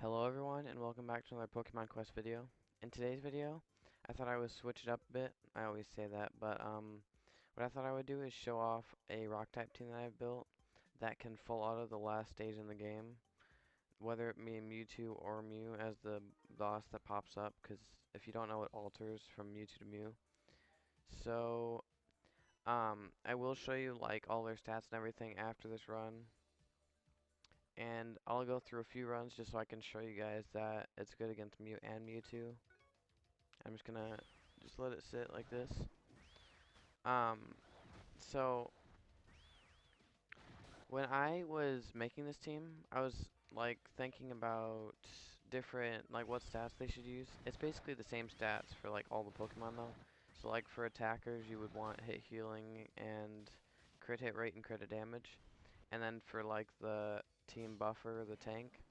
Hello everyone and welcome back to another Pokemon Quest video. In today's video, I thought I would switch it up a bit. I always say that, but what I thought I would do is show off a rock type team that I've built that can full auto the last stage in the game, whether it be Mewtwo or Mew as the boss that pops up, because if you don't know, it alters from Mewtwo to Mew. So, I will show you like all their stats and everything after this run. And I'll go through a few runs just so I can show you guys that it's good against Mew and Mewtwo. I'm just gonna just let it sit like this. Um, so when I was making this team, I was like thinking about different like what stats they should use. It's basically the same stats for like all the Pokemon though. So like for attackers, you would want hit healing and crit hit rate and crit damage. And then for like the team buffer, the tank,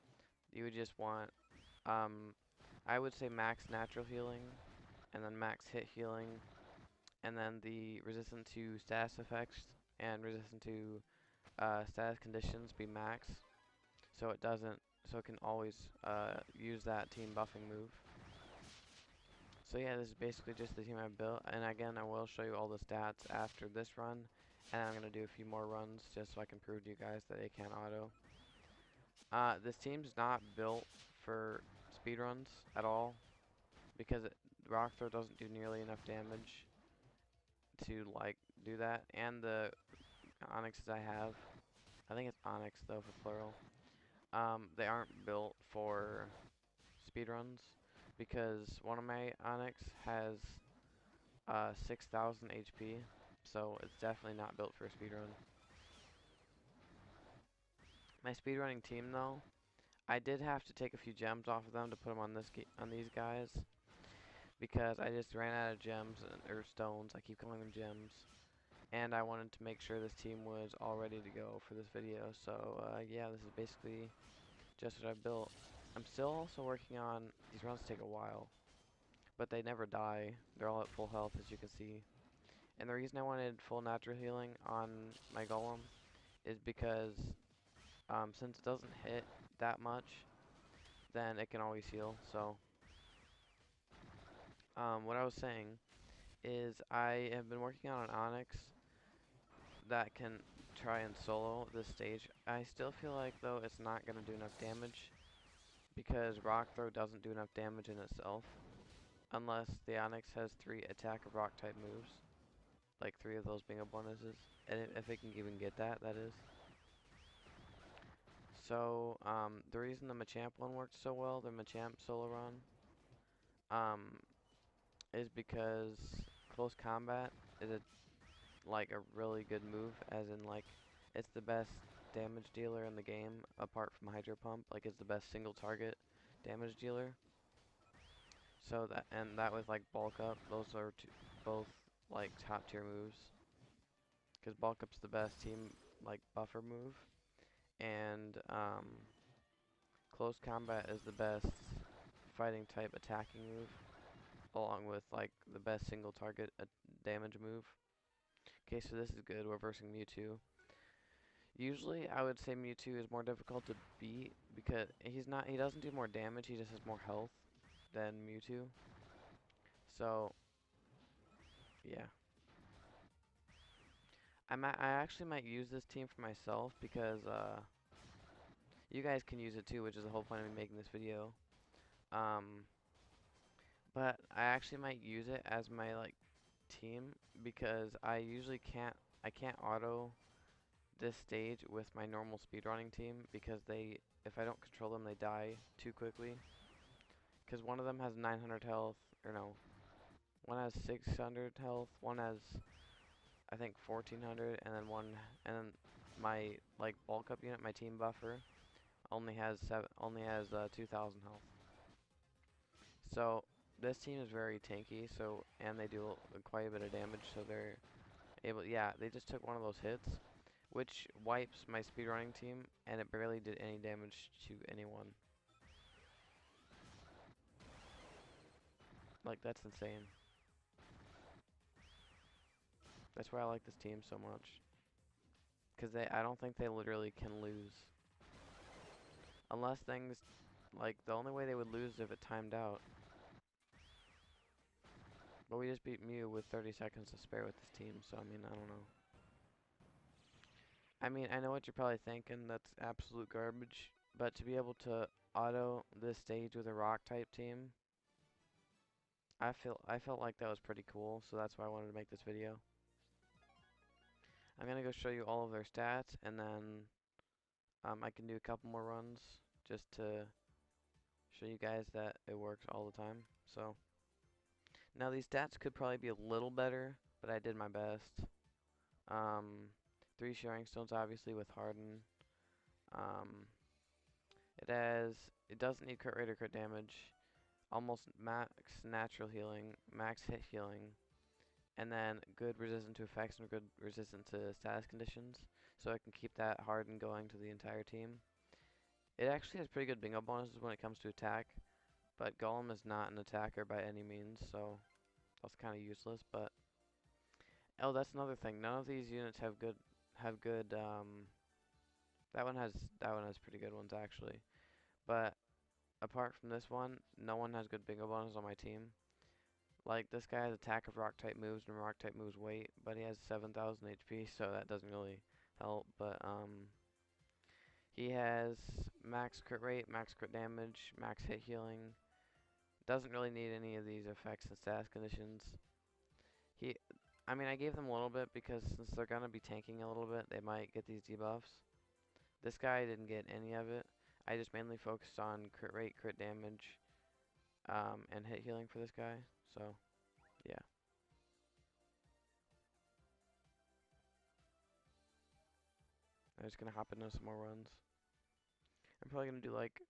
you would just want I would say max natural healing, and then max hit healing, and then the resistant to status effects and resistant to status conditions be max, so it can always use that team buffing move. So yeah, this is basically just the team I built, and again, I will show you all the stats after this run, and I'm gonna do a few more runs just so I can prove to you guys that it can auto. This team's not built for speedruns at all, because Rock Throw doesn't do nearly enough damage to like do that. And the Onyxes I have, I think it's Onyx though for plural, they aren't built for speedruns because one of my Onyx has 6,000 HP, so it's definitely not built for a speedrun. My speedrunning team though, I did have to take a few gems off of them to put them on on these guys, because I just ran out of gems or stones. I keep calling them gems, and I wanted to make sure this team was all ready to go for this video. So yeah, this is basically just what I built. I'm still also working on these runs. Take a while, but they never die. They're all at full health, as you can see. And the reason I wanted full natural healing on my golem is because since it doesn't hit that much, then it can always heal. So what I was saying is I have been working on an Onyx that can try and solo this stage. I still feel like though it's not going to do enough damage because Rock Throw doesn't do enough damage in itself unless the Onyx has 3 attack of rock type moves, like 3 of those being up bonuses, and if it can even get that, that is. So the reason the Machamp one worked so well, the Machamp solo run, um, is because close combat is like a really good move, as in like it's the best damage dealer in the game apart from Hydro Pump. Like it's the best single target damage dealer. So that with like bulk up, those are both like top tier moves. Because bulk up's the best team like buffer move, and close combat is the best fighting type attacking move, along with like the best single target damage move. Okay, so this is good. We're versing Mewtwo. Usually, I would say Mewtwo is more difficult to beat because he doesn't do more damage, he just has more health than Mewtwo. So, yeah. I actually might use this team for myself because, you guys can use it too, which is the whole point of me making this video. Um, but I actually might use it as my, like, team because I can't auto this stage with my normal speedrunning team because if I don't control them, they die too quickly. Because one of them has 900 health, or no, one has 600 health, one has, I think, 1400, and then my, like, bulk up unit, my team buffer, only has 2000 health. So, this team is very tanky, and they do quite a bit of damage, so they're able, yeah, they just took one of those hits, which wipes my speedrunning team, and it barely did any damage to anyone. Like, that's insane. That's why I like this team so much. Because I don't think they literally can lose. Unless things, Like, the only way they would lose is if it timed out. But we just beat Mew with 30 seconds to spare with this team, so I mean, I don't know. I mean, I know what you're probably thinking, that's absolute garbage. But to be able to auto this stage with a rock type team, I felt like that was pretty cool, so that's why I wanted to make this video. I'm gonna go show you all of their stats, and then I can do a couple more runs just to show you guys that it works all the time. So now these stats could probably be a little better, but I did my best. 3 sharing stones obviously with Harden. Um, it doesn't need crit rate or crit damage. Almost max natural healing, max hit healing, and then good resistant to effects and good resistant to status conditions. So I can keep that Harden going to the entire team. It actually has pretty good bingo bonuses when it comes to attack, but Golem is not an attacker by any means, so that's kind of useless. But oh, that's another thing. None of these units have good. That one has pretty good ones actually. But apart from this one, no one has good bingo bonuses on my team. Like this guy has attack of rock type moves and rock type moves weight, but he has 7,000 HP, so that doesn't really help. But he has max crit rate, max crit damage, max hit healing. Doesn't really need any of these effects and status conditions. I mean, I gave them a little bit because since they're gonna be tanking a little bit, they might get these debuffs. This guy didn't get any of it. I just mainly focused on crit rate, crit damage, and hit healing for this guy. So, yeah. I'm just gonna hop into some more runs. I'm probably gonna do like,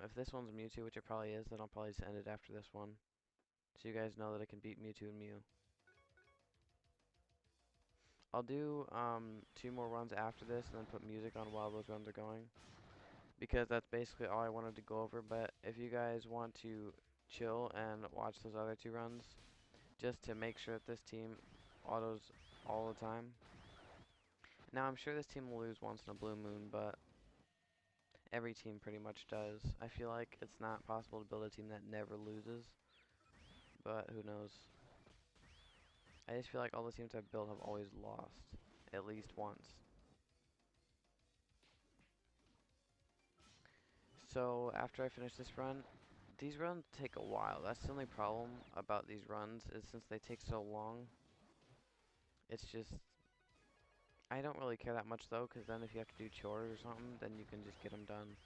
if this one's Mewtwo, which it probably is, then I'll probably just end it after this one. So you guys know that I can beat Mewtwo and Mew. I'll do 2 more runs after this and then put music on while those runs are going, because that's basically all I wanted to go over. But if you guys want to chill and watch those other 2 runs, just to make sure that this team autos all the time. Now I'm sure this team will lose once in a blue moon, but every team pretty much does. I feel like it's not possible to build a team that never loses, but who knows. I just feel like all the teams I've built have always lost, at least once. So after I finish this run, these runs take a while. That's the only problem about these runs, is since they take so long, it's just, I don't really care that much though, because then if you have to do chores or something, then you can just get them done.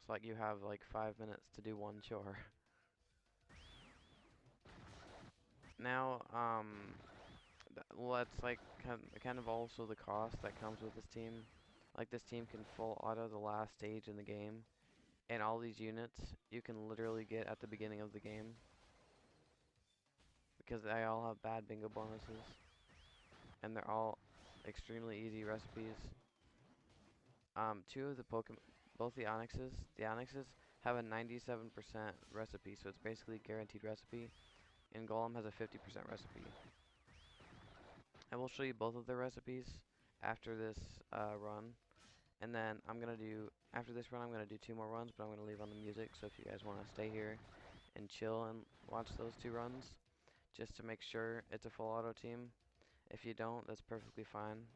It's like you have like 5 minutes to do one chore. Now, well, that's like kind of also the cost that comes with this team. Like this team can full auto the last stage in the game, and all these units you can literally get at the beginning of the game, because they all have bad bingo bonuses, and they're all extremely easy recipes. Two of the Pokemon, both the Onyxes have a 97% recipe, so it's basically guaranteed recipe, and Golem has a 50% recipe. I will show you both of their recipes after this run, and then after this run I'm gonna do 2 more runs, but I'm gonna leave on the music, so if you guys wanna stay here and chill and watch those 2 runs, just to make sure it's a full auto team. If you don't, that's perfectly fine.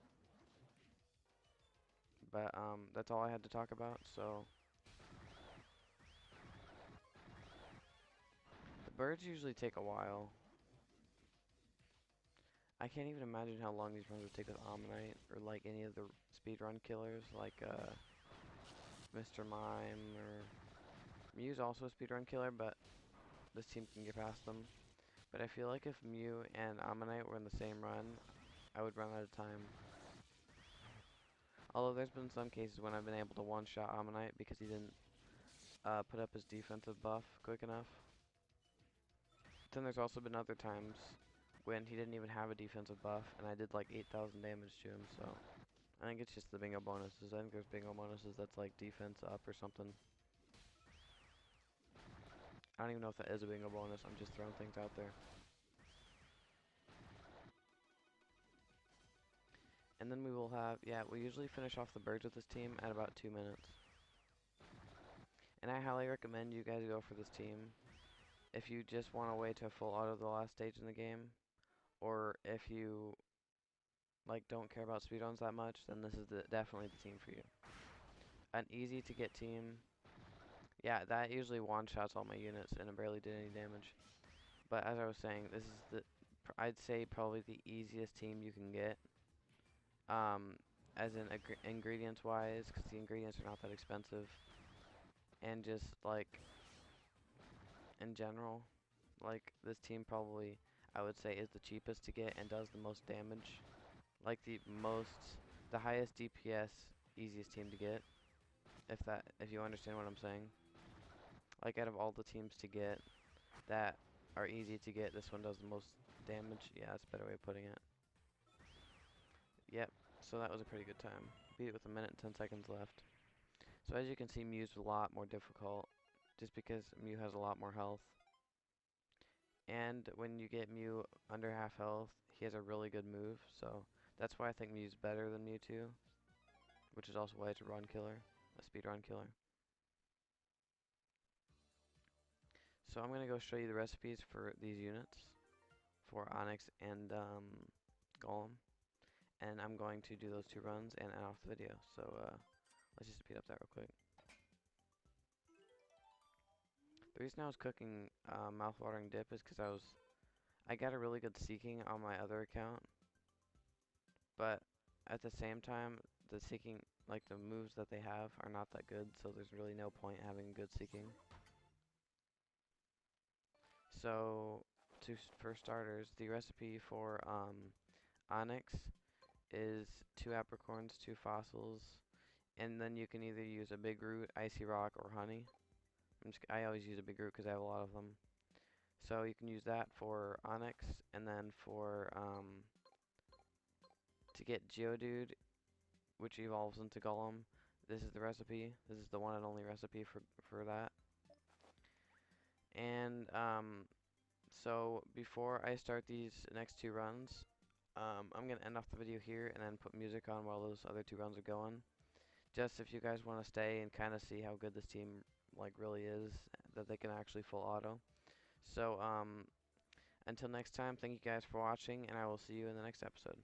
But that's all I had to talk about, so the birds usually take a while. I can't even imagine how long these runs would take with Ammonite, or like any of the speedrun killers, like Mr. Mime, or Mew's also a speedrun killer, but this team can get past them. But I feel like if Mew and Ammonite were in the same run, I would run out of time. Although there's been some cases when I've been able to one-shot Ammonite because he didn't put up his defensive buff quick enough. But then there's also been other times when he didn't even have a defensive buff, and I did like 8,000 damage to him, so I think it's just the bingo bonuses. I think there's bingo bonuses that's like defense up or something. I don't even know if that is a bingo bonus, I'm just throwing things out there. And then we will have, yeah, we usually finish off the birds with this team at about 2 minutes. And I highly recommend you guys go for this team if you just want to wait to full auto the last stage in the game, or if you like don't care about speedruns that much, then this is definitely the team for you. An easy to get team. Yeah, that usually one-shots all my units and it barely did any damage. But as I was saying, this is I'd say probably the easiest team you can get. As in ingredients wise, because the ingredients are not that expensive. And just like in general, like this team probably I would say is the cheapest to get and does the most damage. Like the highest DPS, easiest team to get. If you understand what I'm saying. Like out of all the teams to get that are easy to get, this one does the most damage. Yeah, that's a better way of putting it. Yep, so that was a pretty good time. Beat it with 1 minute and 10 seconds left. So as you can see, Mew's a lot more difficult, just because Mew has a lot more health. And when you get Mew under half health, he has a really good move, so that's why I think Mew's better than Mewtwo, which is also why it's a run killer, a speed run killer. So I'm going to go show you the recipes for these units, for Onix and Golem. And I'm going to do those 2 runs and end off the video. So let's just speed up that real quick. The reason I was cooking mouthwatering dip is because I got a really good seeking on my other account, but at the same time, the seeking, like the moves that they have, are not that good, so there's really no point having good seeking. So, for starters, the recipe for Onix is 2 apricorns, 2 fossils, and then you can either use a big root, icy rock, or honey. I always use a big root because I have a lot of them. So you can use that for Onix, and then for to get Geodude, which evolves into Golem. This is the recipe. This is the one and only recipe for that. And so before I start these next 2 runs, I'm gonna end off the video here and then put music on while those other 2 runs are going. Just if you guys want to stay and kind of see how good this team like really is, that they can actually full auto. So until next time, thank you guys for watching, and I will see you in the next episode.